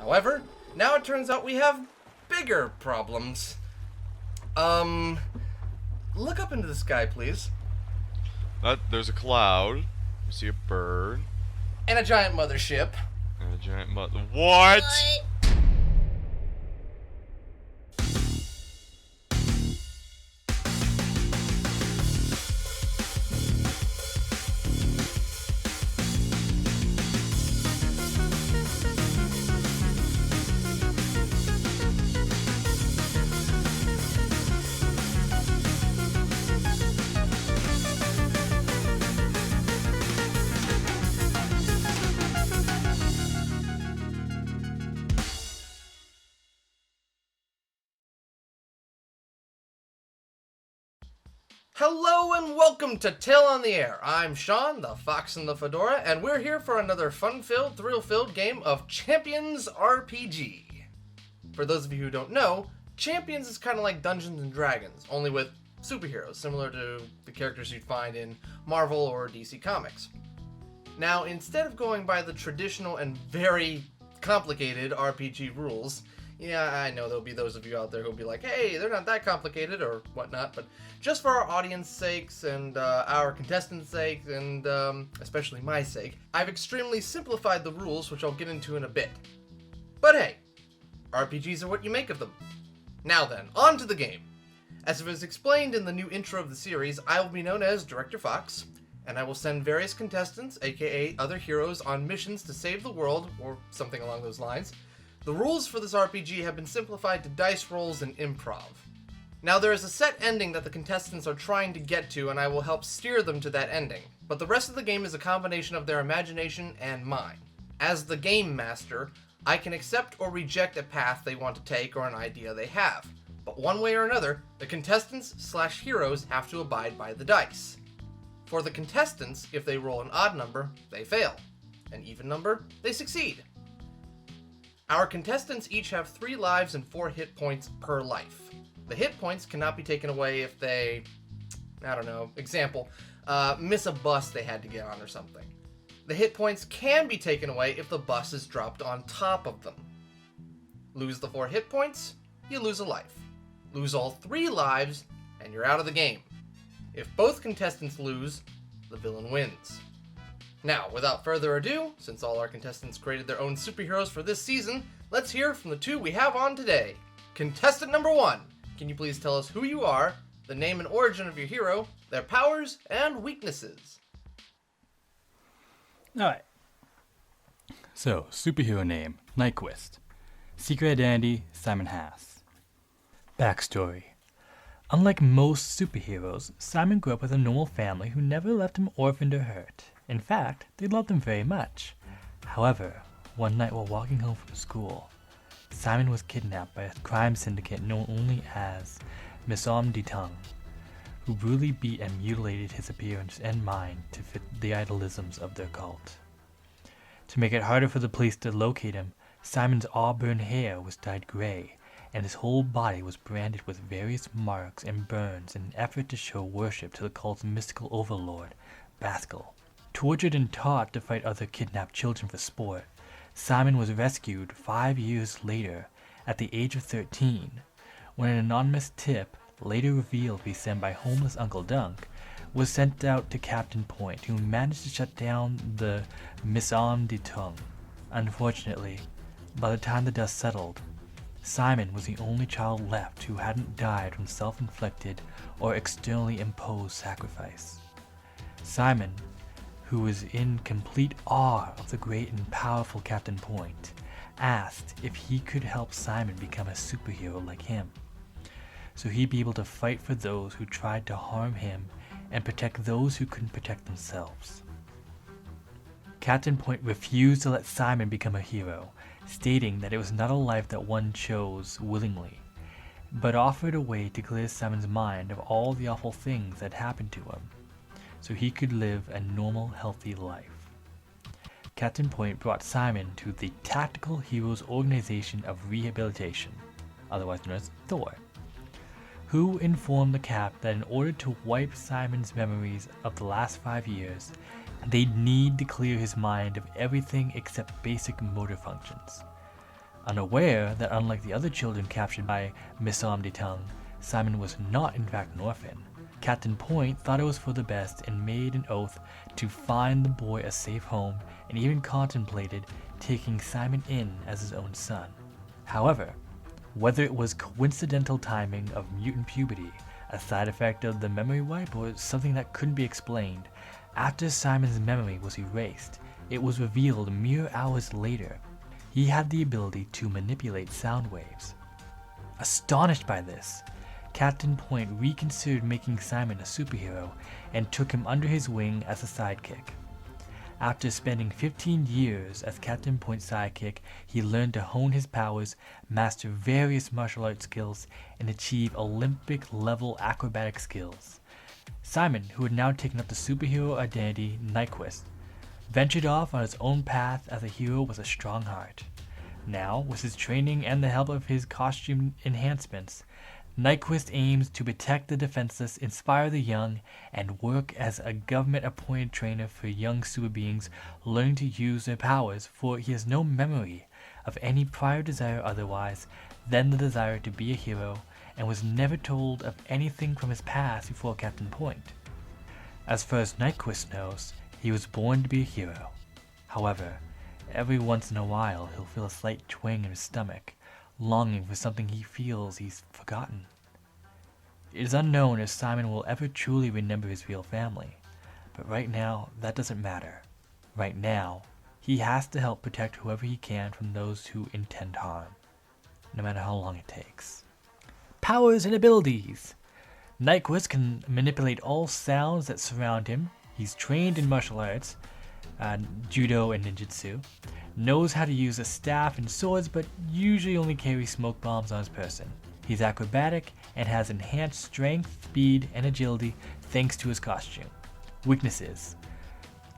However, now it turns out we have bigger problems. Look up into the sky, please. There's a cloud. You see a bird. And a giant mothership. And a giant mother. What? Hello and welcome to Tail on the Air. I'm Sean, the Fox in the Fedora, and we're here for another fun-filled, thrill-filled game of Champions RPG. For those of you who don't know, Champions is kind of like Dungeons and Dragons, only with superheroes, similar to the characters you'd find in Marvel or DC Comics. Now, instead of going by the traditional and very complicated RPG rules, yeah, I know there'll be those of you out there who'll be like, hey, they're not that complicated or whatnot, but just for our audience sakes and our contestants' sake and especially my sake, I've extremely simplified the rules, which I'll get into in a bit. But hey, RPGs are what you make of them. Now then, on to the game. As it was explained in the new intro of the series, I will be known as Director Fox, and I will send various contestants, aka other heroes, on missions to save the world, or something along those lines. The rules for this RPG have been simplified to dice rolls and improv. Now there is a set ending that the contestants are trying to get to, and I will help steer them to that ending, but the rest of the game is a combination of their imagination and mine. As the game master, I can accept or reject a path they want to take or an idea they have, but one way or another, the contestants/heroes have to abide by the dice. For the contestants, if they roll an odd number, they fail. An even number, they succeed. Our contestants each have 3 lives and 4 hit points per life. The hit points cannot be taken away if they, example, miss a bus they had to get on or something. The hit points can be taken away if the bus is dropped on top of them. Lose the 4 hit points, you lose a life. Lose all 3 lives, and you're out of the game. If both contestants lose, the villain wins. Now, without further ado, since all our contestants created their own superheroes for this season, let's hear from the 2 we have on today. Contestant number 1, can you please tell us who you are, the name and origin of your hero, their powers and weaknesses? Alright. So, superhero name, Nyquist. Secret identity, Simon Hass. Backstory. Unlike most superheroes, Simon grew up with a normal family who never left him orphaned or hurt. In fact, they loved him very much. However, one night while walking home from school, Simon was kidnapped by a crime syndicate known only as Malvan Empire, who brutally beat and mutilated his appearance and mind to fit the idealisms of their cult. To make it harder for the police to locate him, Simon's auburn hair was dyed gray, and his whole body was branded with various marks and burns in an effort to show worship to the cult's mystical overlord, Baskel. Tortured and taught to fight other kidnapped children for sport, Simon was rescued 5 years later, at the age of 13, when an anonymous tip, later revealed to be sent by homeless Uncle Dunk, was sent out to Captain Point, who managed to shut down the Malvan Empire. Unfortunately, by the time the dust settled, Simon was the only child left who hadn't died from self-inflicted or externally imposed sacrifice. Simon, who was in complete awe of the great and powerful Captain Point, asked if he could help Simon become a superhero like him, so he'd be able to fight for those who tried to harm him and protect those who couldn't protect themselves. Captain Point refused to let Simon become a hero, stating that it was not a life that one chose willingly, but offered a way to clear Simon's mind of all the awful things that happened to him, so he could live a normal, healthy life. Captain Point brought Simon to the Tactical Heroes Organization of Rehabilitation, otherwise known as Thor, who informed the Cap that in order to wipe Simon's memories of the last 5 years, they'd need to clear his mind of everything except basic motor functions. Unaware that unlike the other children captured by Miss Omnitongue, Simon was not in fact an orphan, Captain Point thought it was for the best and made an oath to find the boy a safe home and even contemplated taking Simon in as his own son. However, whether it was coincidental timing of mutant puberty, a side effect of the memory wipe, or something that couldn't be explained, after Simon's memory was erased, it was revealed mere hours later he had the ability to manipulate sound waves. Astonished by this, Captain Point reconsidered making Simon a superhero and took him under his wing as a sidekick. After spending 15 years as Captain Point's sidekick, he learned to hone his powers, master various martial arts skills, and achieve Olympic-level acrobatic skills. Simon, who had now taken up the superhero identity Nyquist, ventured off on his own path as a hero with a strong heart. Now, with his training and the help of his costume enhancements, Nyquist aims to protect the defenseless, inspire the young, and work as a government-appointed trainer for young super beings learning to use their powers, for he has no memory of any prior desire otherwise than the desire to be a hero, and was never told of anything from his past before Captain Point. As far as Nyquist knows, he was born to be a hero. However, every once in a while he'll feel a slight twinge in his stomach, longing for something he feels he's forgotten. It is unknown if Simon will ever truly remember his real family, but right now that doesn't matter. Right now, he has to help protect whoever he can from those who intend harm, no matter how long it takes. Powers and abilities. Nyquist can manipulate all sounds that surround him. He's trained in martial arts, judo and ninjutsu, knows how to use a staff and swords, but usually only carries smoke bombs on his person. He's acrobatic and has enhanced strength, speed, and agility thanks to his costume. Weaknesses.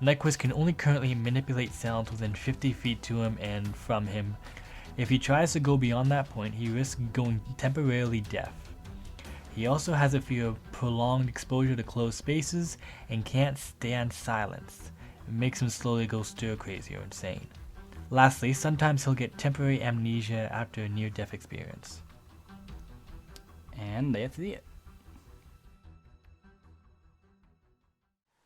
Nyquist can only currently manipulate sounds within 50 feet to him and from him. If he tries to go beyond that point, he risks going temporarily deaf. He also has a fear of prolonged exposure to closed spaces and can't stand silence. It makes him slowly go stir-crazy or insane. Lastly, sometimes he'll get temporary amnesia after a near-death experience. And that's it.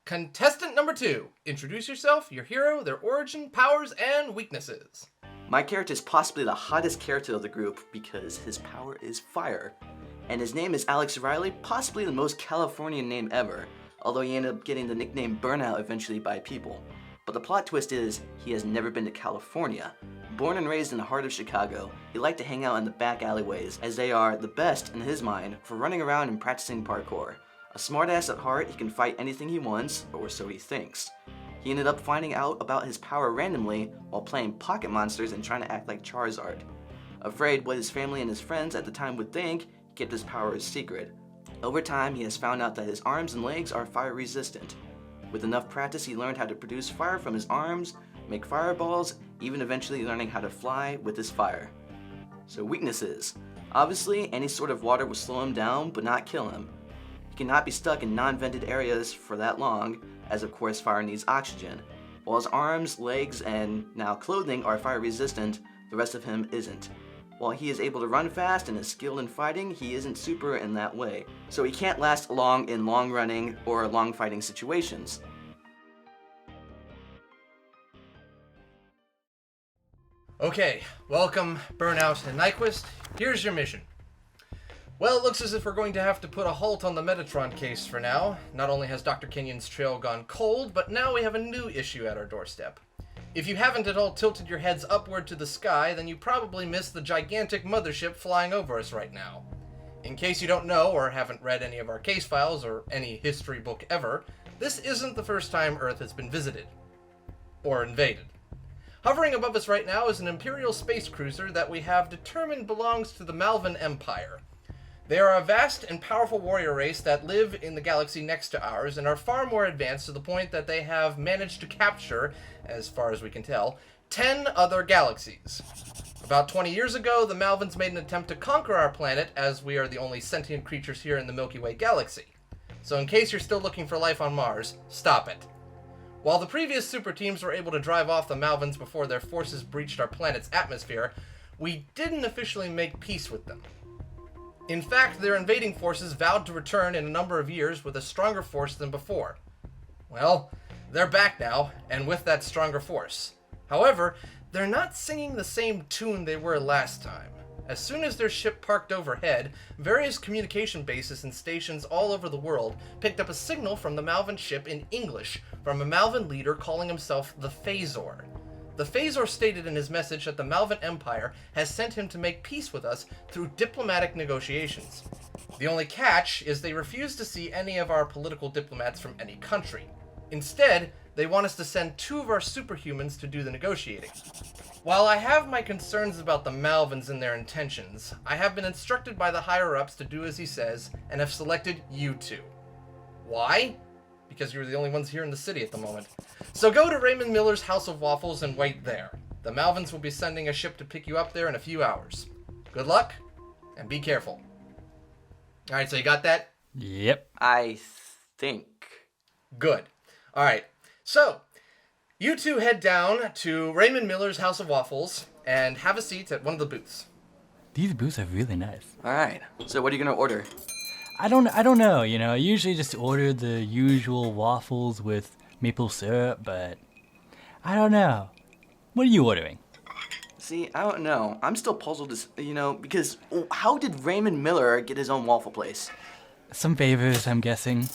Contestant number 2. Introduce yourself, your hero, their origin, powers, and weaknesses. My character is possibly the hottest character of the group because his power is fire. And his name is Alex Riley, possibly the most Californian name ever, although he ended up getting the nickname Burnout eventually by people. But the plot twist is, he has never been to California. Born and raised in the heart of Chicago, he liked to hang out in the back alleyways, as they are the best, in his mind, for running around and practicing parkour. A smartass at heart, he can fight anything he wants, or so he thinks. He ended up finding out about his power randomly while playing Pocket Monsters and trying to act like Charizard. Afraid what his family and his friends at the time would think, he kept his power a secret. Over time, he has found out that his arms and legs are fire resistant. With enough practice, he learned how to produce fire from his arms, make fireballs, even eventually learning how to fly with his fire. So weaknesses. Obviously, any sort of water will slow him down, but not kill him. He cannot be stuck in non-vented areas for that long, as of course fire needs oxygen. While his arms, legs, and now clothing are fire resistant, the rest of him isn't. While he is able to run fast and is skilled in fighting, he isn't super in that way. So he can't last long in long running or long fighting situations. Okay, welcome Burnout and Nyquist. Here's your mission. Well, it looks as if we're going to have to put a halt on the Metatron case for now. Not only has Dr. Kenyon's trail gone cold, but now we have a new issue at our doorstep. If you haven't at all tilted your heads upward to the sky, then you probably missed the gigantic mothership flying over us right now. In case you don't know or haven't read any of our case files or any history book ever, this isn't the first time Earth has been visited. Or invaded. Hovering above us right now is an Imperial space cruiser that we have determined belongs to the Malvan Empire. They are a vast and powerful warrior race that live in the galaxy next to ours and are far more advanced to the point that they have managed to capture, as far as we can tell, 10 other galaxies. About 20 years ago, the Malvans made an attempt to conquer our planet, as we are the only sentient creatures here in the Milky Way galaxy. So in case you're still looking for life on Mars, stop it. While the previous super teams were able to drive off the Malvans before their forces breached our planet's atmosphere, we didn't officially make peace with them. In fact, their invading forces vowed to return in a number of years with a stronger force than before. Well, they're back now, and with that stronger force. However, they're not singing the same tune they were last time. As soon as their ship parked overhead, various communication bases and stations all over the world picked up a signal from the Malvan ship in English from a Malvan leader calling himself the Phasor. The Phasor stated in his message that the Malvan Empire has sent him to make peace with us through diplomatic negotiations. The only catch is they refuse to see any of our political diplomats from any country. Instead, they want us to send 2 of our superhumans to do the negotiating. While I have my concerns about the Malvans and their intentions, I have been instructed by the higher-ups to do as he says, and have selected you 2. Why? Because you're the only ones here in the city at the moment. So go to Raymond Miller's House of Waffles and wait there. The Malvans will be sending a ship to pick you up there in a few hours. Good luck, and be careful. Alright, so you got that? Yep. I think. Good. Alright, so you 2 head down to Raymond Miller's House of Waffles and have a seat at one of the booths. These booths are really nice. Alright, so what are you gonna order? I don't know, I usually just order the usual waffles with maple syrup, but I don't know. What are you ordering? See, I don't know. I'm still puzzled, because how did Raymond Miller get his own waffle place? Some favors, I'm guessing.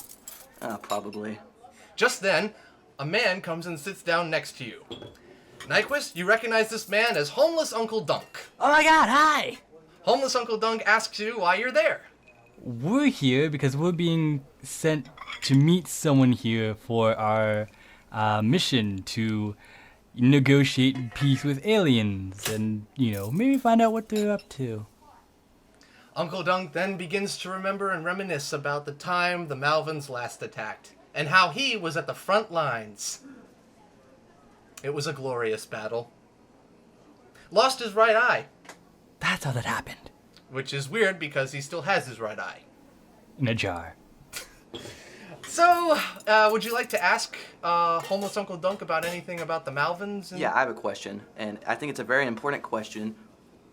Probably. Just then, a man comes and sits down next to you. Nyquist, you recognize this man as Homeless Uncle Dunk. Oh my god, hi! Homeless Uncle Dunk asks you why you're there. We're here because we're being sent to meet someone here for our mission to negotiate peace with aliens and, maybe find out what they're up to. Uncle Dunk then begins to remember and reminisce about the time the Malvans last attacked, and how he was at the front lines. It was a glorious battle. Lost his right eye, That's how that happened. which is weird because he still has his right eye. In a jar. So, would you like to ask Homeless Uncle Dunk about anything about the Malvans? Yeah, I have a question, and I think it's a very important question.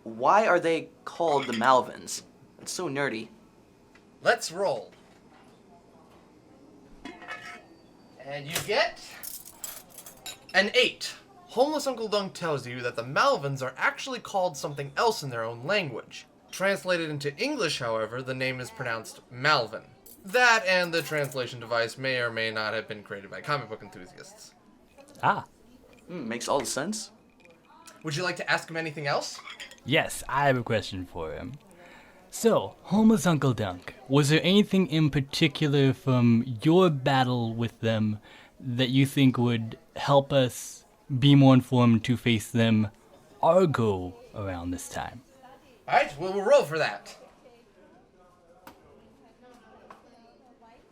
Why are they called the Malvans? It's so nerdy. Let's roll. And you get an 8. Homeless Uncle Dunk tells you that the Malvans are actually called something else in their own language. Translated into English, however, the name is pronounced Malvan. That and the translation device may or may not have been created by comic book enthusiasts. Ah. Makes all the sense. Would you like to ask him anything else? Yes, I have a question for him. So, Homeless Uncle Dunk, was there anything in particular from your battle with them that you think would help us be more informed to face them our go around this time? Alright, well, we'll roll for that.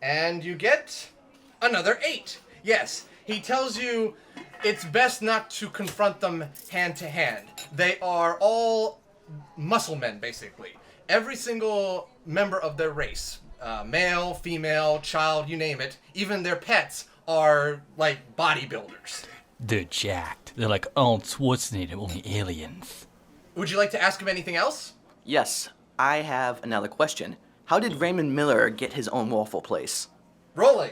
And you get another 8. Yes, he tells you it's best not to confront them hand to hand. They are all muscle men, basically. Every single member of their race, male, female, child, you name it, even their pets are like bodybuilders. They're jacked. They're like Arnold Schwarzenegger, only aliens. Would you like to ask him anything else? Yes, I have another question. How did Raymond Miller get his own waffle place? Rolling.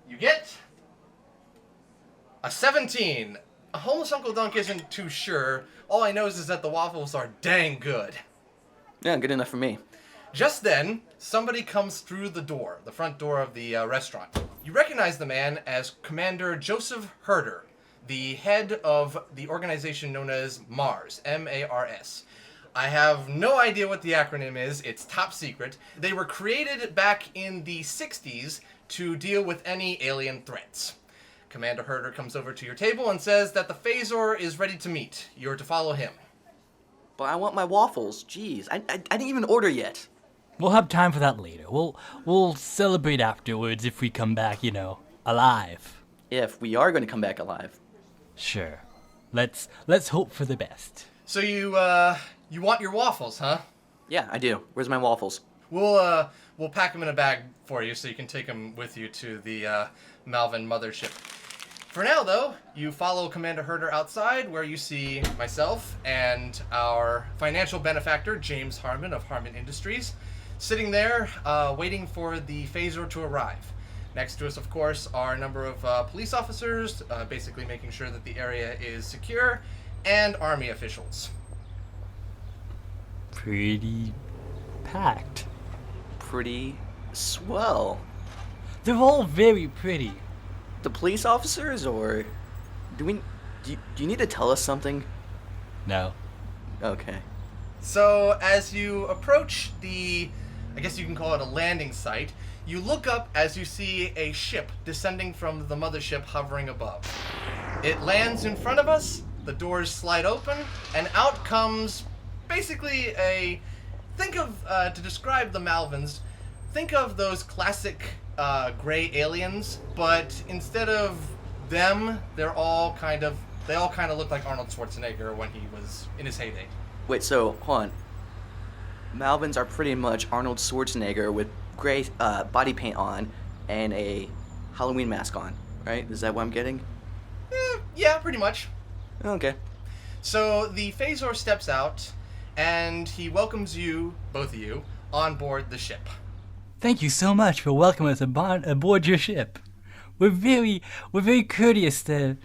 You get a 17. Homeless Uncle Dunk isn't too sure. All I know is that the waffles are dang good. Yeah, good enough for me. Just then, somebody comes through the door, the front door of the restaurant. You recognize the man as Commander Joseph Herder, the head of the organization known as MARS, M-A-R-S. I have no idea what the acronym is. It's top secret. They were created back in the 60s to deal with any alien threats. Commander Herder comes over to your table and says that the Phasor is ready to meet. You're to follow him. But I want my waffles. Jeez, I didn't even order yet. We'll have time for that later. We'll celebrate afterwards if we come back, alive. If we are going to come back alive. Sure. Let's hope for the best. So you want your waffles, huh? Yeah, I do. Where's my waffles? We'll pack them in a bag for you so you can take them with you to the Malvan mothership. For now, though, you follow Commander Herder outside, where you see myself and our financial benefactor, James Harmon of Harmon Industries, sitting there waiting for the phaser to arrive. Next to us, of course, are a number of police officers, basically making sure that the area is secure, and army officials. Pretty packed. Pretty swell. They're all very pretty. The police officers, or do you need to tell us something? No. Okay. So, as you approach the, I guess you can call it a landing site, you look up as you see a ship descending from the mothership hovering above. It lands in front of us, the doors slide open, and out comes basically think of, to describe the Malvans, think of those classic gray aliens, but instead of them, they all kind of look like Arnold Schwarzenegger when he was in his heyday. Wait, so, hold on. Malvans are pretty much Arnold Schwarzenegger with gray body paint on and a Halloween mask on, right? Is that what I'm getting? Yeah, pretty much. Okay. So the Phasor steps out, and he welcomes you, both of you, on board the ship. Thank you so much for welcoming us aboard your ship. We're very courteous to,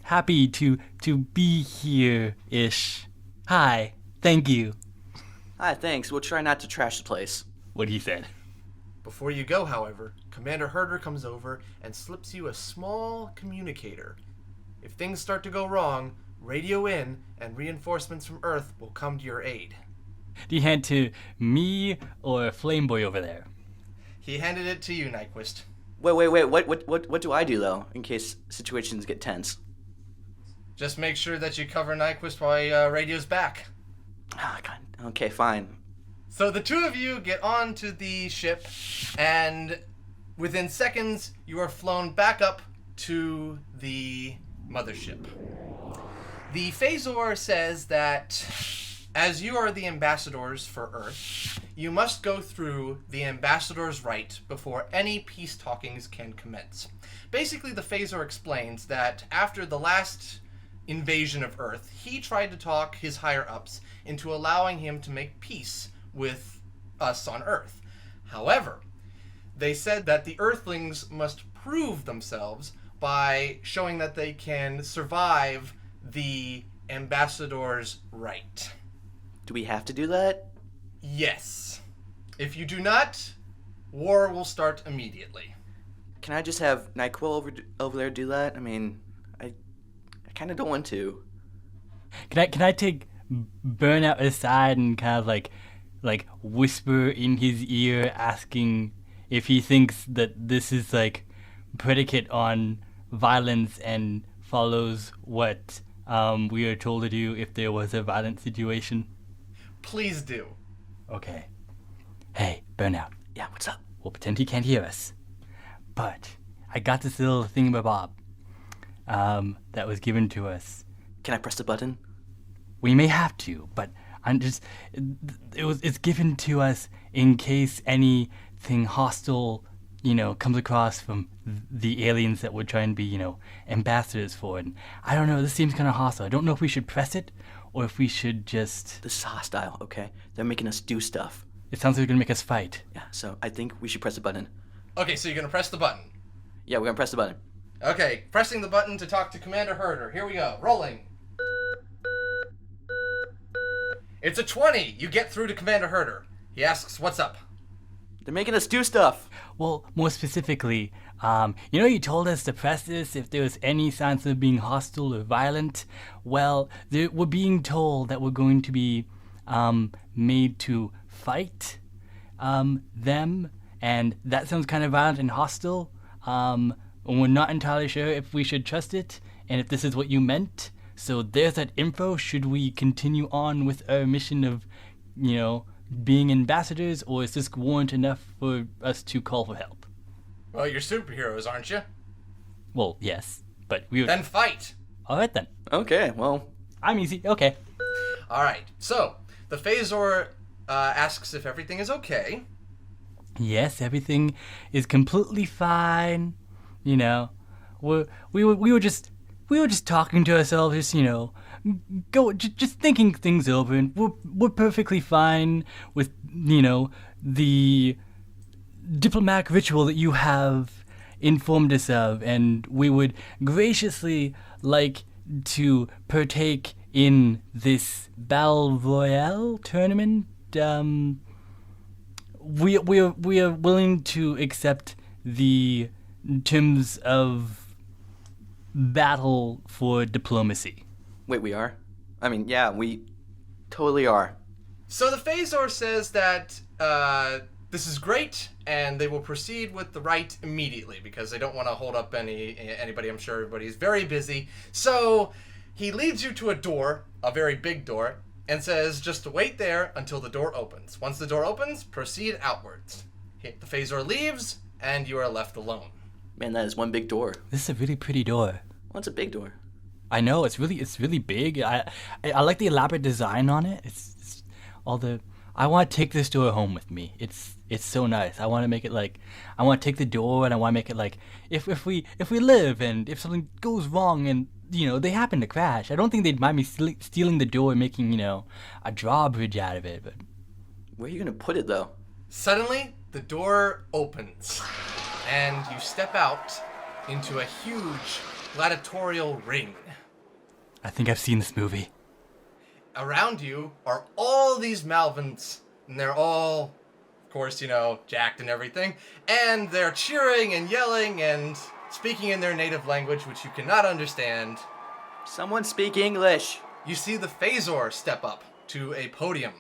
happy to be here-ish. Hi, thank you. Hi, thanks. We'll try not to trash the place. What he said. Before you go, however, Commander Herder comes over and slips you a small communicator. If things start to go wrong, radio in, and reinforcements from Earth will come to your aid. Do you hand to me or Flameboy over there? He handed it to you, Nyquist. Wait. What do I do, though, in case situations get tense? Just make sure that you cover Nyquist while he radios back. Ah, God. Okay, fine. So the two of you get onto the ship, and within seconds, you are flown back up to the mothership. The Phasor says that as you are the ambassadors for Earth, you must go through the ambassador's Rite before any peace talkings can commence. Basically, the Phasor explains that after the last invasion of Earth, he tried to talk his higher-ups into allowing him to make peace with us on Earth. However, they said that the Earthlings must prove themselves by showing that they can survive the ambassador's Rite. Do we have to do that? Yes. If you do not, war will start immediately. Can I just have NyQuil over there do that? I mean, I kind of don't want to. Can I take Burnout aside and kind of like whisper in his ear, asking if he thinks that this is like predicate on violence and follows what we are told to do if there was a violent situation? Please do. Okay. Hey, Burnout. Yeah, what's up? We'll pretend he can't hear us. But I got this little thingamabob that was given to us. Can I press the button? We may have to, but it's given to us in case anything hostile, comes across from the aliens that we're trying to be, ambassadors for. And I don't know, this seems kind of hostile. I don't know if we should press it or if we should just... This is hostile, okay? They're making us do stuff. It sounds like they're going to make us fight. Yeah, so I think we should press the button. Okay, so you're going to press the button. Yeah, we're going to press the button. Okay, pressing the button to talk to Commander Herder. Here we go. Rolling. It's a 20. You get through to Commander Herder. He asks, what's up? They're making us do stuff. Well, more specifically, you told us to press this if there was any signs of being hostile or violent. Well, we're being told that we're going to be made to fight them, and that sounds kind of violent and hostile. And we're not entirely sure if we should trust it, and if this is what you meant. So there's that info. Should we continue on with our mission of, being ambassadors, or is this warrant enough for us to call for help? Well, you're superheroes, aren't you? Well, yes, but we would... Then fight! Alright then. Okay, well... I'm easy, okay. Alright, so, the Phasor asks if everything is okay. Yes, everything is completely fine. we were just talking to ourselves, just just thinking things over, and we're perfectly fine with the diplomatic ritual that you have informed us of, and we would graciously like to partake in this Battle Royale tournament. We are willing to accept the terms of battle for diplomacy. Wait, we are? I mean, yeah, we totally are. So the Phasor says that this is great, and they will proceed with the rite immediately because they don't want to hold up anybody. I'm sure everybody's very busy. So he leads you to a door, a very big door, and says just wait there until the door opens. Once the door opens, proceed outwards. The Phasor leaves, and you are left alone. Man, that is one big door. This is a really pretty door. Well, it's a big door. I know, it's really big. I like the elaborate design on it. It's all the. I want to take this door home with me. It's so nice. I want to make it like, I want to take the door, and I want to make it like, if we live and if something goes wrong and they happen to crash, I don't think they'd mind me stealing the door and making a drawbridge out of it. But where are you gonna put it though? Suddenly, the door opens, and you step out into a huge gladiatorial ring. I think I've seen this movie. Around you are all these Malvans, and they're all, of course, jacked and everything, and they're cheering and yelling and speaking in their native language, which you cannot understand. Someone speak English. You see the Phasor step up to a podium.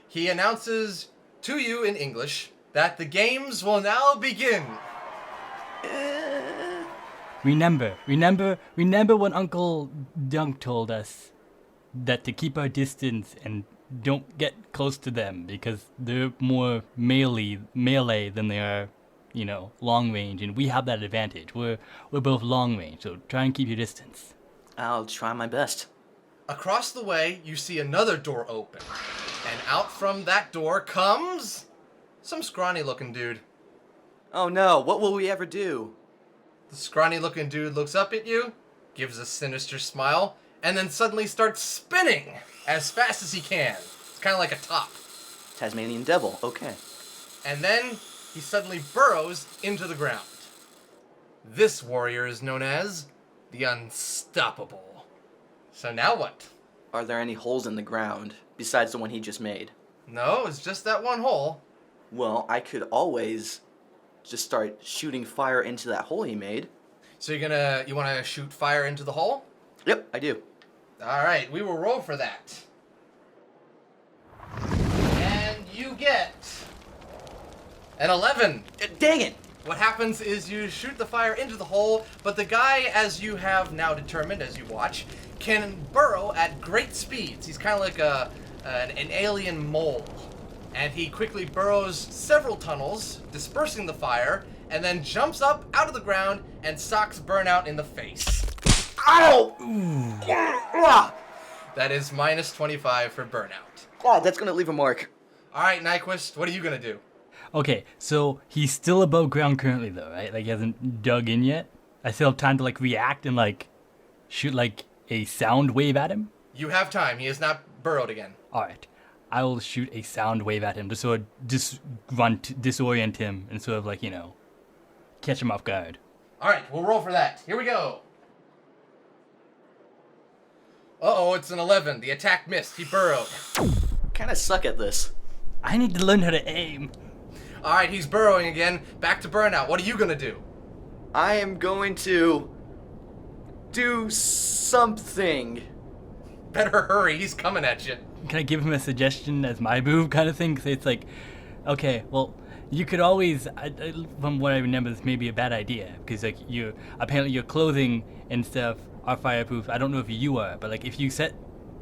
He announces to you in English that the games will now begin. Remember when Uncle Dunk told us that to keep our distance and don't get close to them because they're more melee than they are, long range, and we have that advantage. We're both long range, so try and keep your distance. I'll try my best. Across the way, you see another door open, and out from that door comes some scrawny-looking dude. Oh no, what will we ever do? The scrawny-looking dude looks up at you, gives a sinister smile, and then suddenly starts spinning as fast as he can. It's kind of like a top. Tasmanian devil, okay. And then he suddenly burrows into the ground. This warrior is known as the Unstoppable. So now what? Are there any holes in the ground besides the one he just made? No, it's just that one hole. Well, I could always just start shooting fire into that hole he made. So you want to shoot fire into the hole? Yep, I do. Alright, we will roll for that. And you get an 11. Dang it! What happens is you shoot the fire into the hole, but the guy, as you have now determined as you watch, can burrow at great speeds. He's kind of like an alien mole. And he quickly burrows several tunnels, dispersing the fire, and then jumps up out of the ground and socks Burnout in the face. Ow! That is minus 25 for Burnout. Oh, that's gonna leave a mark. Alright, Nyquist, what are you gonna do? Okay, so he's still above ground currently though, right? Like he hasn't dug in yet? I still have time to react and shoot a sound wave at him? You have time, he has not burrowed again. Alright. I will shoot a sound wave at him to sort of disorient him and sort of catch him off guard. Alright, we'll roll for that. Here we go. Uh-oh, it's an 11. The attack missed. He burrowed. Kinda suck at this. I need to learn how to aim. Alright, he's burrowing again. Back to Burnout. What are you gonna do? I am going to do something. Better hurry, he's coming at you. Can I give him a suggestion as my move kind of thing? 'Cause it's okay, well, you could always, from what I remember, this may be a bad idea. Because apparently your clothing and stuff are fireproof. I don't know if you are, but if you set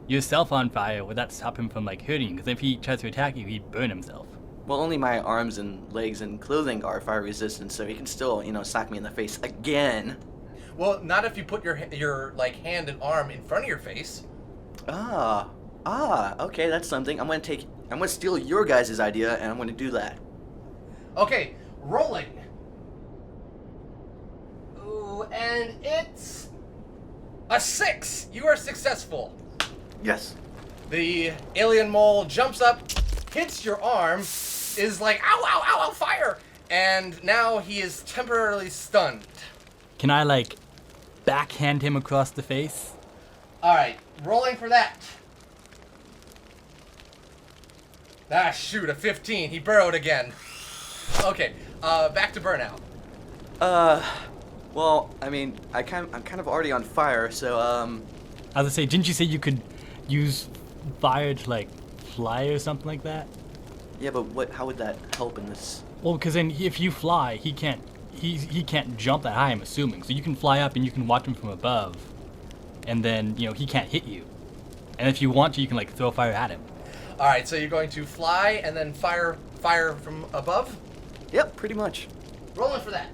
yourself on fire, would that stop him from hurting you? Because if he tries to attack you, he'd burn himself. Well, only my arms and legs and clothing are fire resistant, so he can still, sock me in the face again. Well, not if you put your hand and arm in front of your face. Okay, that's something. I'm gonna steal your guys' idea, and I'm gonna do that. Okay, rolling. Ooh, and it's a 6. You are successful. Yes. The alien mole jumps up, hits your arm, is like, ow, ow, ow, ow, fire! And now he is temporarily stunned. Can I, like, backhand him across the face? Alright, rolling for that. Ah, shoot, a 15. He burrowed again. Okay, back to Burnout. Well, I mean, I'm kind of already on fire, so, I was gonna say, didn't you say you could use fire to, like, fly or something like that? yeah, but how would that help in this? Well, because then if you fly, he can't jump that high, I'm assuming. So you can fly up and you can watch him from above. And then, you know, he can't hit you. And if you want to, you can, like, throw fire at him. Alright, so you're going to fly and then fire from above? Yep, pretty much. Rolling for that.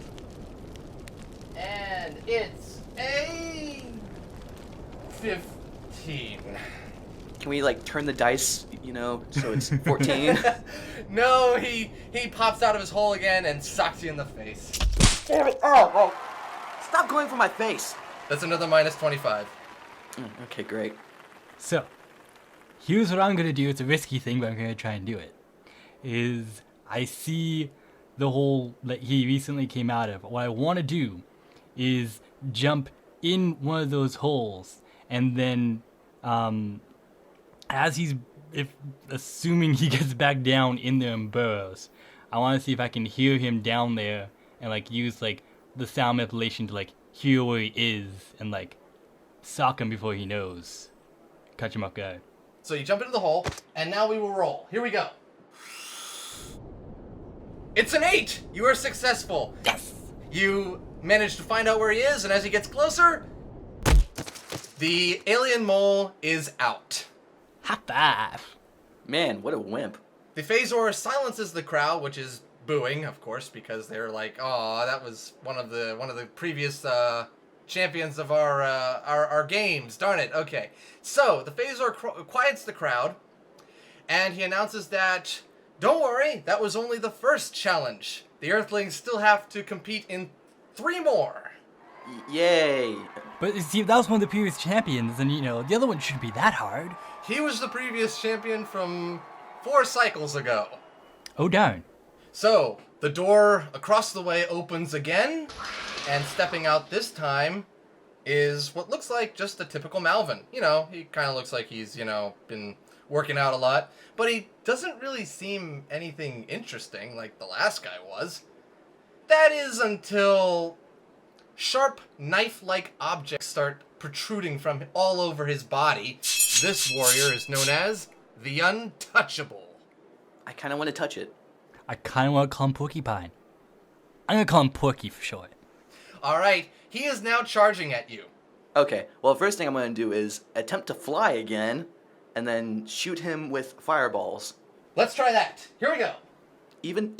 And it's a 15. Can we, like, turn the dice, you know, so it's 14? No, he pops out of his hole again and socks you in the face. Oh, stop going for my face. That's another minus 25. Okay, great. So, here's what I'm gonna do. It's a risky thing, but I'm gonna try and do it. Is I see the hole that he recently came out of. What I want to do is jump in one of those holes, and then, assuming he gets back down in there and burrows, I want to see if I can hear him down there and, like, use, like, the sound manipulation to, like, hear where he is and, like, sock him before he knows. Catch him off guard. So you jump into the hole, and now we will roll. Here we go. It's an 8! You are successful. Yes! You manage to find out where he is, and as he gets closer, the alien mole is out. High five! Man, what a wimp. The Phasor silences the crowd, which is booing, of course, because they're like, "Oh, that was one of the previous champions of our games. Darn it." Okay, so the Phasor quiets the crowd, and he announces that, "Don't worry, that was only the first challenge. The Earthlings still have to compete in 3 more." Yay. But see, that was one of the previous champions, and, you know, the other one shouldn't be that hard. He was the previous champion from 4 cycles ago. Oh, darn. So, the door across the way opens again, and stepping out this time is what looks like just a typical Malvan. You know, he kind of looks like he's, you know, been working out a lot, but he doesn't really seem anything interesting like the last guy was. That is until sharp knife-like objects start protruding from all over his body. This warrior is known as the Untouchable. I kind of want to touch it. I kind of want to call him Porcupine. I'm going to call him Porky for short. Alright, he is now charging at you. Okay, well, first thing I'm going to do is attempt to fly again, and then shoot him with fireballs. Let's try that. Here we go. Even.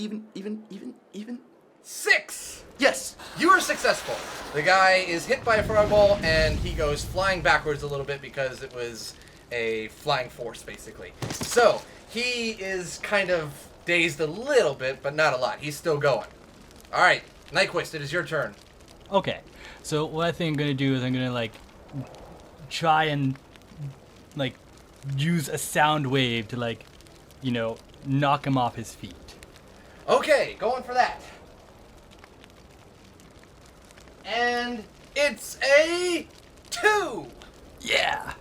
6! Yes! You are successful. The guy is hit by a fireball, and he goes flying backwards a little bit because it was a flying force, basically. So, he is kind of dazed a little bit, but not a lot. He's still going. Alright, Nyquist, it is your turn. Okay, so what I think I'm going to do is I'm going to, like, try and, like, use a sound wave to, like, you know, knock him off his feet. Okay, going for that. And it's a 2! Yeah!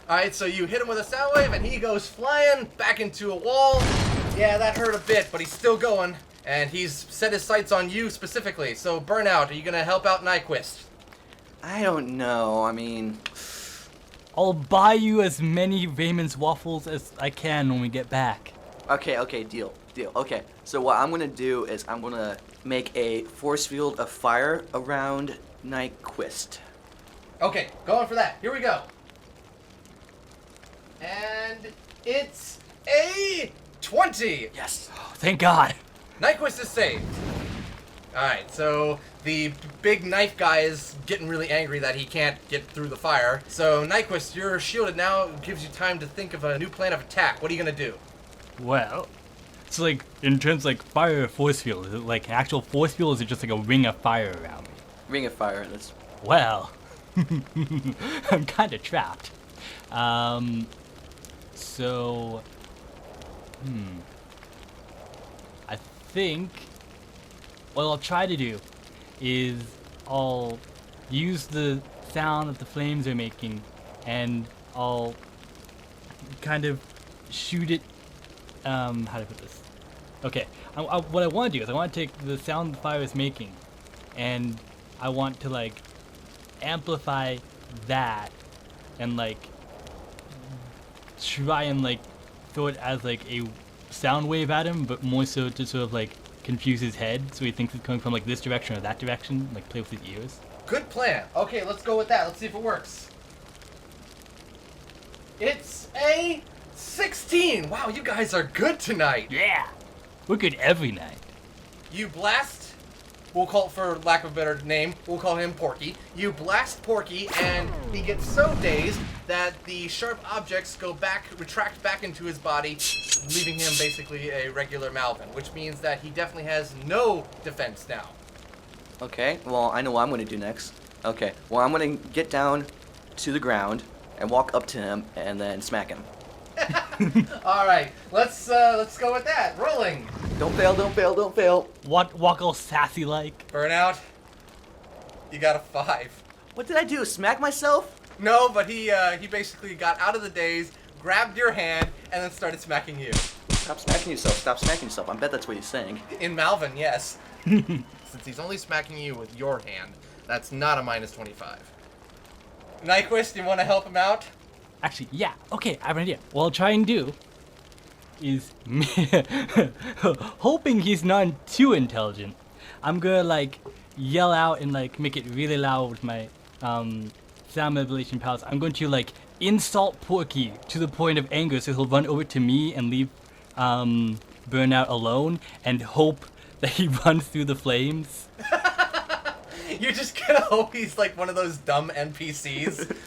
Alright, so you hit him with a sound wave, and he goes flying back into a wall. Yeah, that hurt a bit, but he's still going. And he's set his sights on you specifically. So, Burnout, are you going to help out Nyquist? I don't know, I mean... I'll buy you as many Raymond's waffles as I can when we get back. Okay, deal. Okay, so what I'm gonna do is I'm gonna make a force field of fire around Nyquist. Okay, going for that. Here we go. And it's a 20! Yes. Oh, thank God. Nyquist is saved. Alright, so the big knife guy is getting really angry that he can't get through the fire. So, Nyquist, you're shielded now. It gives you time to think of a new plan of attack. What are you going to do? Well, it's like, in terms of, like, fire or force field, is it like an actual force field, or is it just like a ring of fire around me? Ring of Fire. That's Well, I'm kind of trapped. So, I think what I'll try to do is I'll use the sound that the flames are making, and I'll kind of shoot it. How do I put this? Okay, what I want to do is I want to take the sound the fire is making, and I want to like amplify that, and like try and like throw it as like a sound wave at him, but more so to sort of like confuse his head, so he thinks it's coming from like this direction or that direction, like play with his ears. Good plan. Okay, let's go with that. Let's see if it works. It's a 16. Wow, you guys are good tonight. Yeah, we're good every night. You blast, we'll call it, for lack of a better name, we'll call him Porky. You blast Porky, and he gets so dazed that the sharp objects retract back into his body, leaving him basically a regular Malvan, which means that he definitely has no defense now. okay. Well, I know what I'm going to do next. Okay. Well, I'm going to get down to the ground and walk up to him and then smack him. All right, let's go with that. Rolling. Don't fail, don't fail, don't fail. Walk all sassy like. Burnout. You got a 5. What did I do? Smack myself? No, but he basically got out of the daze, grabbed your hand, and then started smacking you. Stop smacking yourself. Stop smacking yourself. I bet that's what he's saying. In Malvan, yes. Since he's only smacking you with your hand, that's not a minus 25. Nyquist, you want to help him out? Actually, yeah. Okay, I have an idea. What I'll try and do is, hoping he's not too intelligent, I'm gonna like yell out and like make it really loud with my sound manipulation powers. I'm going to like insult Porky to the point of anger, so he'll run over to me and leave Burnout alone, and hope that he runs through the flames. You're just gonna hope he's like one of those dumb NPCs.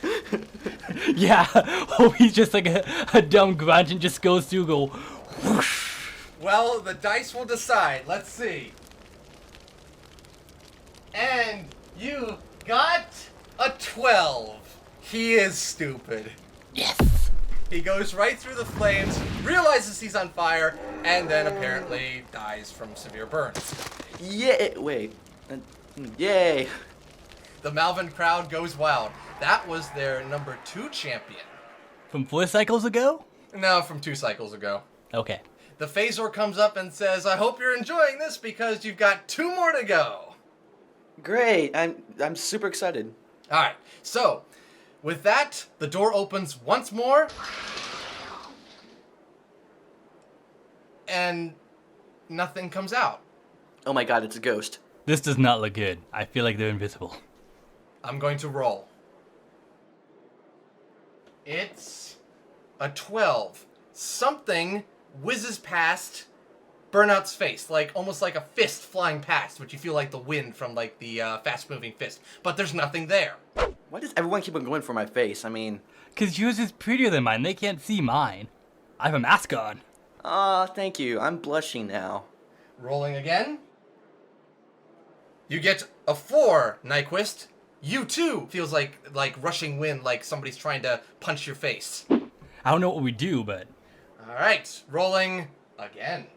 Yeah, hope he's just like a dumb grunt and just goes through, go whoosh. Well, the dice will decide. Let's see. And you got a 12. He is stupid. Yes! He goes right through the flames, realizes he's on fire, and then apparently dies from severe burns. Yeah, wait. Yay. The Malvan crowd goes wild. That was their number 2 champion. From 4 cycles ago? No, from 2 cycles ago. Okay. The Phasor comes up and says, I hope you're enjoying this because you've got 2 more to go. Great. I'm super excited. All right, so with that, the door opens once more. And nothing comes out. Oh my god, it's a ghost. This does not look good. I feel like they're invisible. I'm going to roll. It's a 12. Something whizzes past Burnout's face, like almost like a fist flying past, which you feel like the wind from like the fast-moving fist. But there's nothing there. Why does everyone keep on going for my face? I mean... Cause yours is prettier than mine. They can't see mine. I have a mask on. Aw, thank you. I'm blushing now. Rolling again. You get a 4, Nyquist. You too feels like rushing wind, like somebody's trying to punch your face. I don't know what we do, but... All right, rolling again.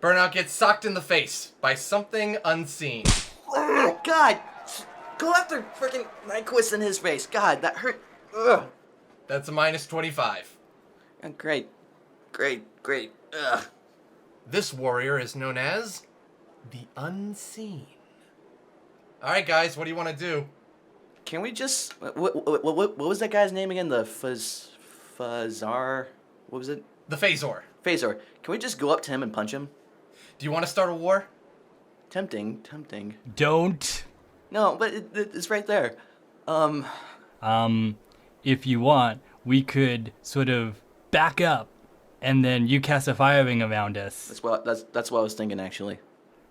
Burnout gets socked in the face by something unseen. Oh, God! Go after freaking Nyquist in his face. God, that hurt. Ugh. That's a minus 25. Great. Ugh. This warrior is known as the Unseen. All right, guys, what do you want to do? Can we just... What was that guy's name again? The Fazar... What was it? The Phasor. Phasor. Can we just go up to him and punch him? Do you want to start a war? Tempting. Don't. No, but it's right there. If you want, we could sort of back up, and then you cast a fire ring around us. That's what I was thinking, actually.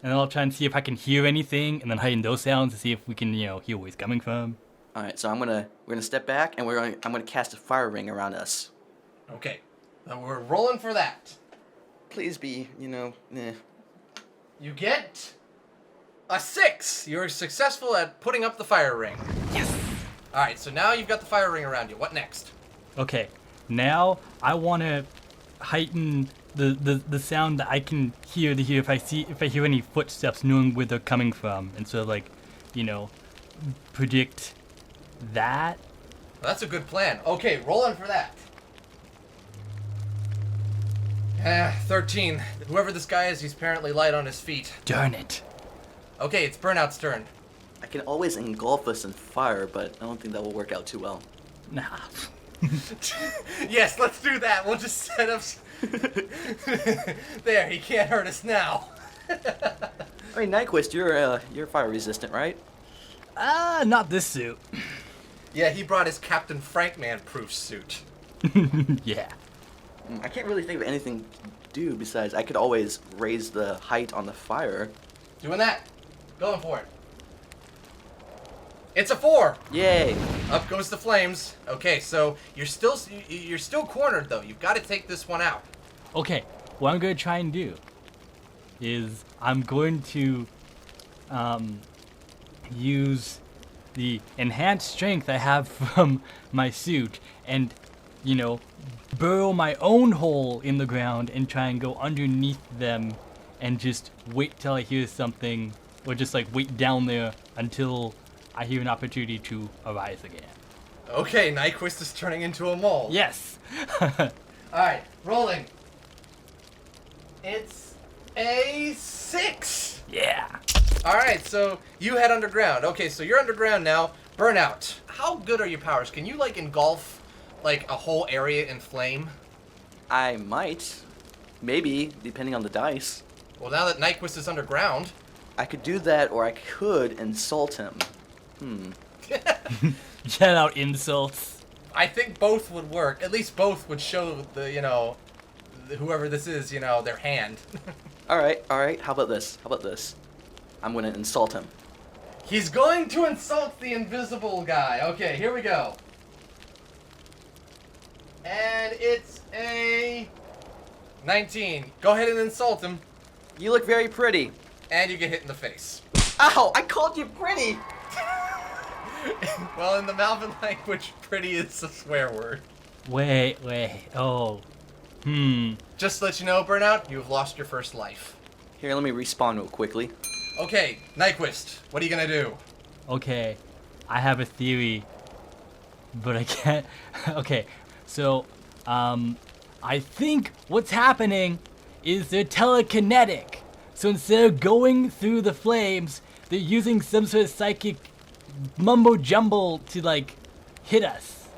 And then I'll try and see if I can hear anything, and then hide in those sounds to see if we can, hear where he's coming from. All right, so we're gonna step back, and I'm gonna cast a fire ring around us. Okay, then we're rolling for that. Please be, eh. You get A 6! You're successful at putting up the fire ring. Yes. Alright, so now you've got the fire ring around you. What next? Okay, now I want to heighten the sound that I can hear to hear if I hear any footsteps, knowing where they're coming from, and so like, predict that. That's a good plan. Okay, roll in for that. 13. Whoever this guy is, he's apparently light on his feet. Darn it. Okay, it's Burnout's turn. I can always engulf us in fire, but I don't think that will work out too well. Nah. Yes, let's do that. We'll just set up... There, he can't hurt us now. I mean, Nyquist, you're fire resistant, right? Not this suit. Yeah, he brought his Captain Frankman-proof suit. Yeah. I can't really think of anything to do besides I could always raise the height on the fire. Doing that. Going for it. It's a 4. Yay! Up goes the flames. Okay, so you're still cornered though. You've got to take this one out. Okay, what I'm going to try and do is I'm going to use the enhanced strength I have from my suit and, burrow my own hole in the ground and try and go underneath them and just wait till I hear something, or just like wait down there until I hear an opportunity to arise again. Okay, Nyquist is turning into a mole. Yes! Alright, rolling. It's a 6. Yeah! Alright, so you head underground. Okay, so you're underground now. Burnout. How good are your powers? Can you, engulf, a whole area in flame? I might. Maybe, depending on the dice. Well, now that Nyquist is underground... I could do that, or I could insult him. Get out insults. I think both would work. At least both would show the, whoever this is, their hand. Alright. How about this? I'm gonna insult him. He's going to insult the invisible guy. Okay, here we go. And it's a 19. Go ahead and insult him. You look very pretty. And you get hit in the face. Ow! I called you pretty! Well, in the Malvan language, pretty is a swear word. Wait. Oh. Just to let you know, Burnout, you have lost your first life. Here, let me respawn real quickly. Okay, Nyquist, what are you gonna do? Okay, I have a theory, but I can't. Okay, so, I think what's happening is they're telekinetic. So instead of going through the flames, they're using some sort of psychic mumbo jumbo to, hit us.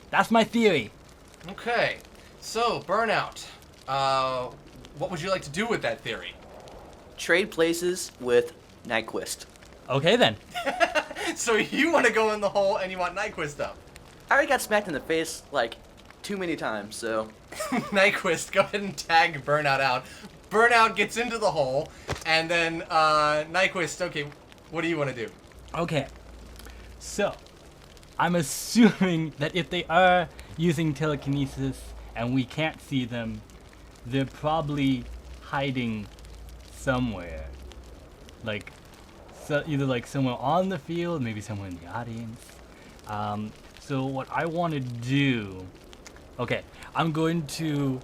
That's my theory. Okay, so, Burnout, what would you like to do with that theory? Trade places with Nyquist. Okay then. So you want to go in the hole and you want Nyquist up. I already got smacked in the face, too many times, so... Nyquist, go ahead and tag Burnout out. Burnout gets into the hole, and then, Nyquist, okay, what do you want to do? Okay, so I'm assuming that if they are using telekinesis and we can't see them, they're probably hiding somewhere. Either somewhere on the field, maybe somewhere in the audience. So what I want to do, okay, I'm going to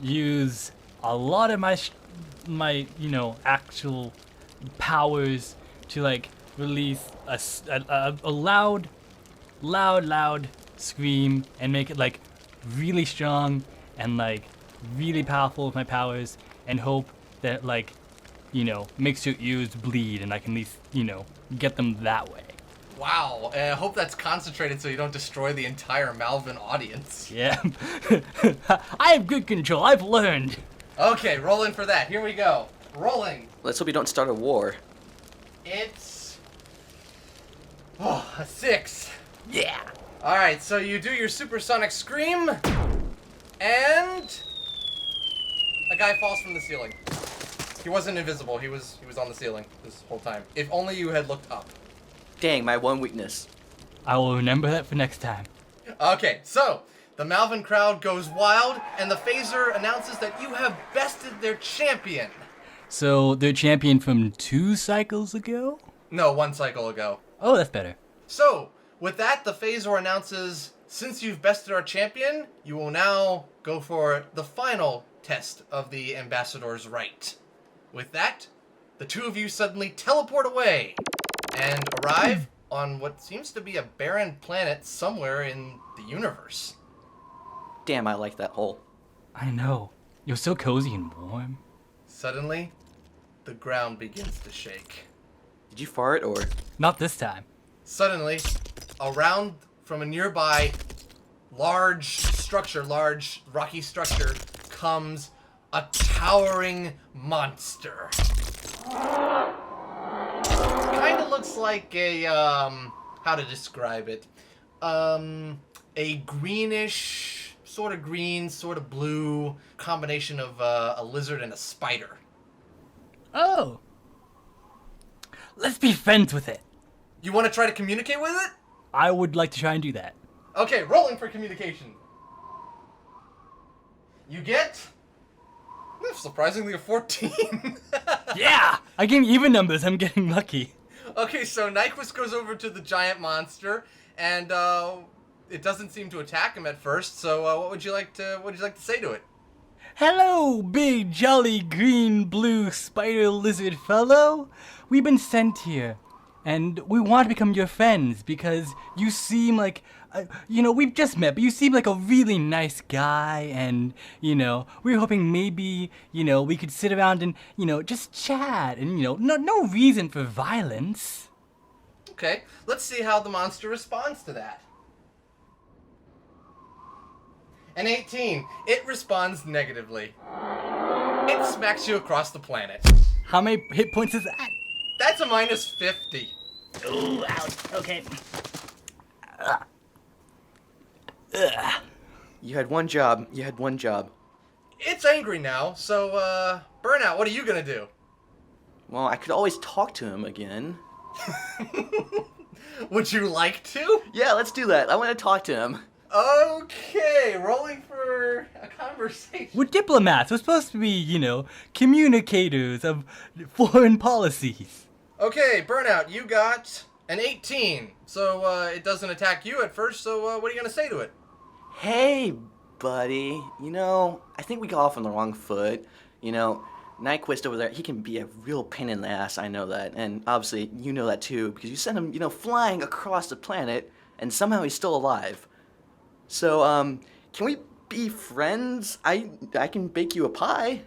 use a lot of my actual powers to release a loud scream and make it really strong and really powerful with my powers, and hope that makes your ears bleed and I can at least get them that way. Wow, I hope that's concentrated so you don't destroy the entire Malvan audience. Yeah. I have good control. I've learned. Okay, rolling for that. Here we go. Rolling. Let's hope you don't start a war. It's... a 6. Yeah. Alright, so you do your supersonic scream, and... a guy falls from the ceiling. He wasn't invisible, he was on the ceiling this whole time. If only you had looked up. Dang, my one weakness. I will remember that for next time. Okay, so the Malvan crowd goes wild, and the phaser announces that you have bested their champion. So they're champion from 2 cycles ago? No, 1 cycle ago. Oh, that's better. So, with that, the Phasor announces, since you've bested our champion, you will now go for the final test of the Ambassador's Rite. With that, the 2 of you suddenly teleport away and arrive on what seems to be a barren planet somewhere in the universe. Damn, I like that hole. I know. You're so cozy and warm. Suddenly, the ground begins to shake. Did you fart or? Not this time. Suddenly, around from a nearby large rocky structure comes a towering monster. Kind of looks like a, how to describe it? A greenish, sort of green, sort of blue combination of a lizard and a spider. Oh. Let's be friends with it. You want to try to communicate with it? I would like to try and do that. Okay, rolling for communication. You get, surprisingly, a 14. Yeah! I gave even numbers. I'm getting lucky. Okay, so Nyquist goes over to the giant monster, and it doesn't seem to attack him at first. So, what would you like to say to it? Hello, big, jolly, green, blue, spider lizard fellow. We've been sent here, and we want to become your friends because you seem like, we've just met, but you seem like a really nice guy, and, we're hoping maybe, we could sit around and, just chat, and, no reason for violence. Okay, let's see how the monster responds to that. An 18. It responds negatively. It smacks you across the planet. How many hit points is that? That's a minus 50. Ooh, ouch. Okay. You had one job. It's angry now, so, Burnout, what are you gonna do? Well, I could always talk to him again. Would you like to? Yeah, let's do that. I want to talk to him. Okay, rolling for a conversation. We're diplomats. We're supposed to be, communicators of foreign policies. Okay, Burnout, you got an 18. So, it doesn't attack you at first, so what are you going to say to it? Hey, buddy. I think we got off on the wrong foot. Nyquist over there, he can be a real pain in the ass, I know that. And obviously, you know that too, because you sent him, flying across the planet, and somehow he's still alive. So, can we be friends? I can bake you a pie.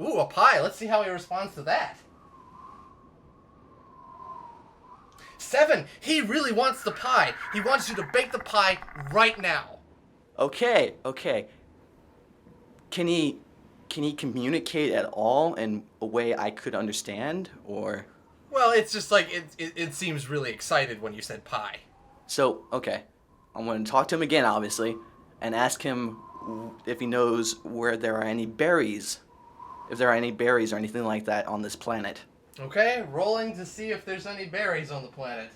Ooh, a pie. Let's see how he responds to that. 7. He really wants the pie. He wants you to bake the pie right now. Okay. Can he communicate at all in a way I could understand, or? Well, it's just like, it seems really excited when you said pie. So, okay. I'm going to talk to him again, obviously, and ask him if he knows where there are any berries. If there are any berries or anything like that on this planet. Okay, rolling to see if there's any berries on the planet.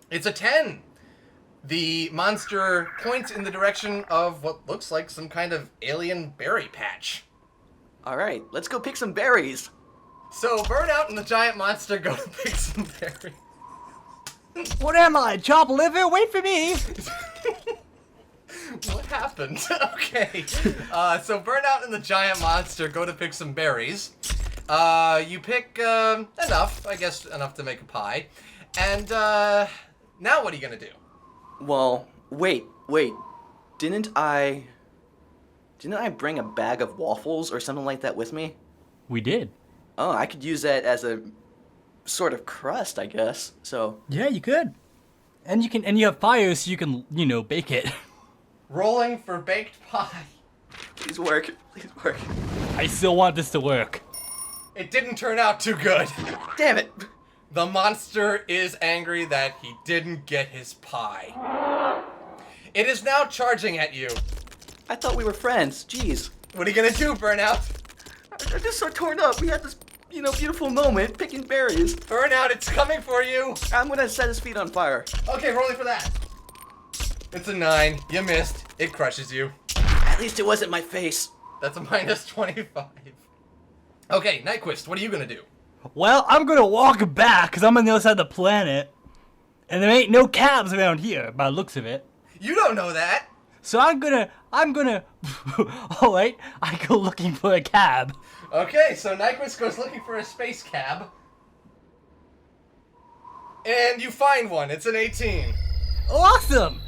It's a 10. The monster points in the direction of what looks like some kind of alien berry patch. Alright, let's go pick some berries. So, Burnout and the giant monster go to pick some berries. What am I, chopped liver? Wait for me! What happened? Okay. So Burnout and the giant monster go to pick some berries. You pick enough, I guess enough to make a pie. And now what are you gonna do? Well, wait. Didn't I bring a bag of waffles or something like that with me? We did. Oh, I could use that as a sort of crust, I guess. So Yeah, you could. And you have fire, so you can, bake it. Rolling for baked pie. please work. I still want this to work. It didn't turn out too good. Damn it! The monster is angry that he didn't get his pie. It is now charging at you. I thought we were friends. Jeez. What are you gonna do, Burnout? I'm just so torn up. We had this, beautiful moment picking berries. Burnout, it's coming for you. I'm gonna set his feet on fire. Okay, rolling for that. It's a 9. You missed. It crushes you. At least it wasn't my face. That's a minus 25. Okay, Nyquist, what are you gonna do? Well, I'm gonna walk back because I'm on the other side of the planet, and there ain't no cabs around here by the looks of it. You don't know that. So I'm gonna. All right, I go looking for a cab. Okay, so Nyquist goes looking for a space cab. And you find one. It's an 18. Awesome.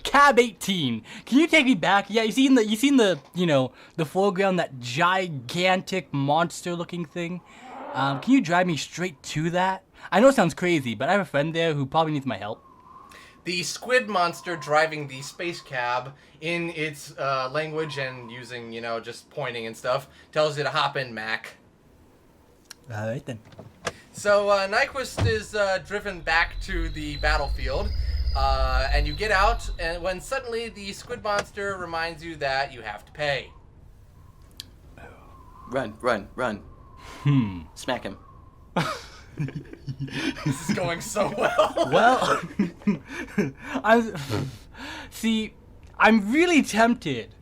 Cab 18. Can you take me back? Yeah, you seen the the foreground, that gigantic monster-looking thing? Can you drive me straight to that? I know it sounds crazy, but I have a friend there who probably needs my help. The squid monster driving the space cab in its language and using, just pointing and stuff, tells you to hop in, Mac. All right then. So Nyquist is driven back to the battlefield, and you get out, and when suddenly the squid monster reminds you that you have to pay. Run. Smack him. This is going so well. Well, I'm really tempted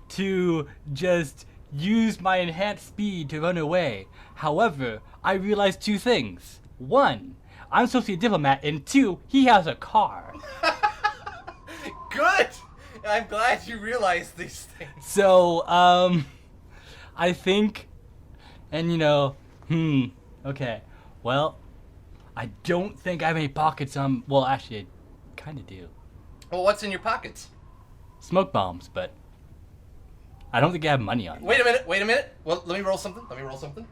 to just use my enhanced speed to run away. However, I realized two things. One, I'm supposed to be a diplomat, and two, he has a car. Good! I'm glad you realized these things. So, I think, and okay. Well, I don't think I have any pockets on. Well, actually, I kind of do. Well, what's in your pockets? Smoke bombs, but I don't think I have money on me. Wait a minute. Well, let me roll something.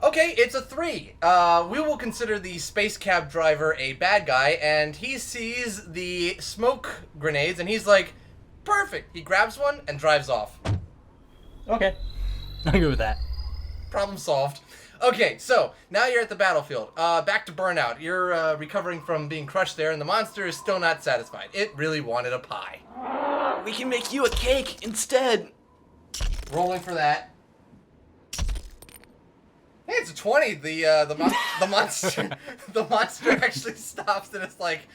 Okay, it's a 3. We will consider the space cab driver a bad guy, and he sees the smoke grenades, and he's like, perfect. He grabs one and drives off. Okay. I'm good with that. Problem solved. Okay, so now you're at the battlefield. Back to Burnout. You're recovering from being crushed there, and the monster is still not satisfied. It really wanted a pie. We can make you a cake instead. Rolling for that. Hey, it's a 20. The monster the monster actually stops, and it's like,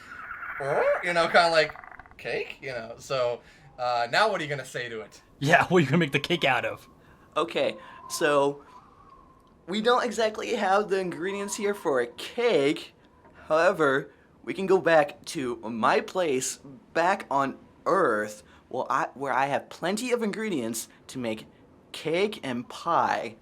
kind of like cake, So now what are you gonna say to it? Yeah, what are you gonna make the cake out of? Okay, so we don't exactly have the ingredients here for a cake. However, we can go back to my place back on Earth, where I have plenty of ingredients to make cake and pie.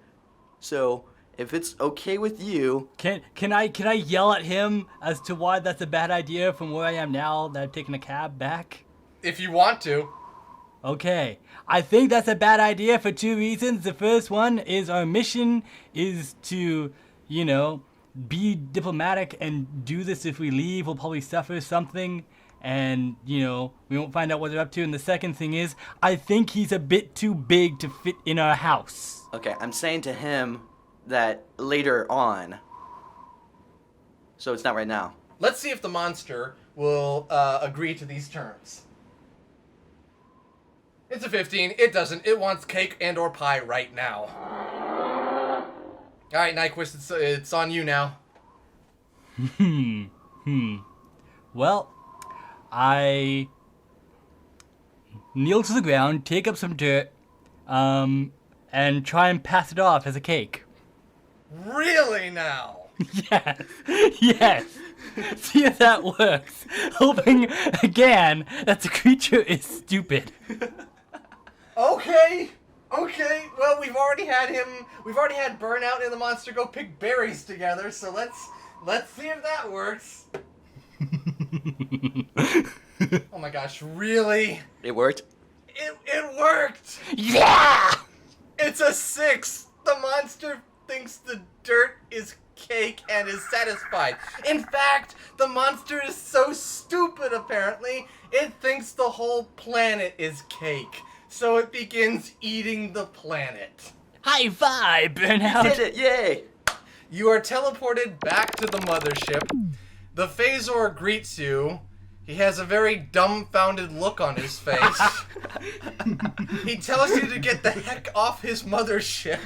So, if it's okay with you, Can I yell at him as to why that's a bad idea from where I am now that I've taken a cab back? If you want to. Okay, I think that's a bad idea for two reasons. The first one is our mission is to, be diplomatic and do this. If we leave, we'll probably suffer something, and, we won't find out what they're up to. And the second thing is, I think he's a bit too big to fit in our house. okay, I'm saying to him that later on. So it's not right now. Let's see if the monster will agree to these terms. It's a 15. It doesn't. It wants cake and or pie right now. All right, Nyquist, it's on you now. Well, I kneel to the ground, take up some dirt, and try and pass it off as a cake. Really now? Yes. See if that works. Hoping again that the creature is stupid. Okay. Well, we've already had Burnout and the monster go pick berries together, so let's see if that works. Oh my gosh, really? It worked? It worked! Yeah! It's a 6! The monster thinks the dirt is cake and is satisfied. In fact, the monster is so stupid, apparently, it thinks the whole planet is cake. So it begins eating the planet. High five, Burnout! Did it! Yay! You are teleported back to the mothership. The Phasor greets you. He has a very dumbfounded look on his face. He tells you to get the heck off his mothership.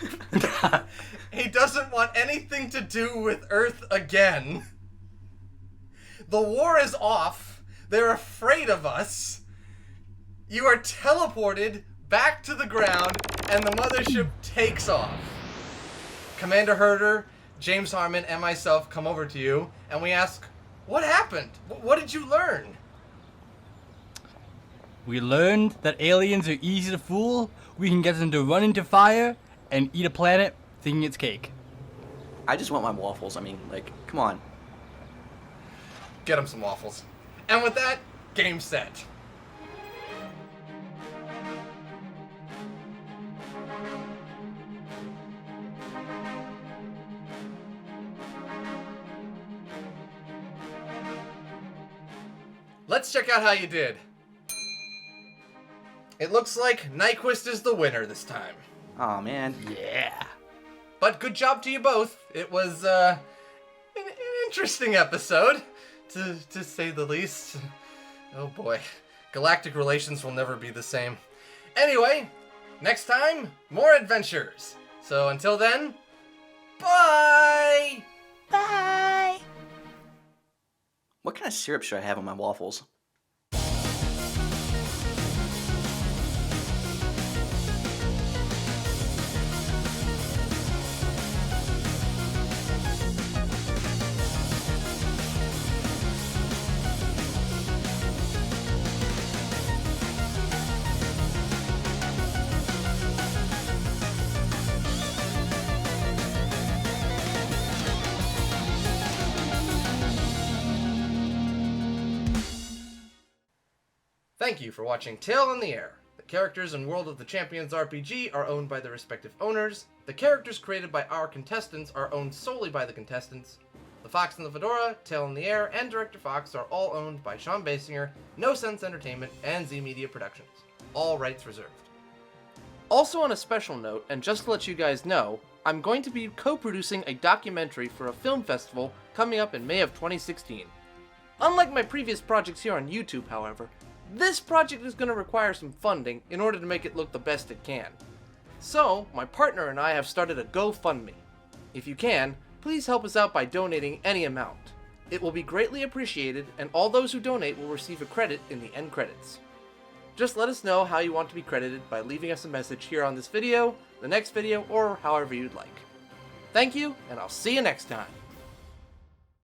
He doesn't want anything to do with Earth again. The war is off. They're afraid of us. You are teleported back to the ground, and the mothership takes off. Commander Herder, James Harmon, and myself come over to you, and we ask, what happened? What did you learn? We learned that aliens are easy to fool. We can get them to run into fire and eat a planet thinking it's cake. I just want my waffles. I mean, like, come on. Get him some waffles. And with that, game set. Let's check out how you did. It looks like Nyquist is the winner this time. Aw, man. Yeah. But good job to you both. It was an interesting episode, to say the least. Oh boy, galactic relations will never be the same. Anyway, next time, more adventures. So until then, bye! Bye. What kind of syrup should I have on my waffles? Thank you for watching Tale in the Air. The characters and world of the Champions RPG are owned by their respective owners. The characters created by our contestants are owned solely by the contestants. The Fox and the Fedora, Tale in the Air, and Director Fox are all owned by Sean Basinger, No Sense Entertainment, and Z Media Productions. All rights reserved. Also on a special note, and just to let you guys know, I'm going to be co-producing a documentary for a film festival coming up in May of 2016. Unlike my previous projects here on YouTube, however, this project is going to require some funding in order to make it look the best it can. So, my partner and I have started a GoFundMe. If you can, please help us out by donating any amount. It will be greatly appreciated, and all those who donate will receive a credit in the end credits. Just let us know how you want to be credited by leaving us a message here on this video, the next video, or however you'd like. Thank you, and I'll see you next time.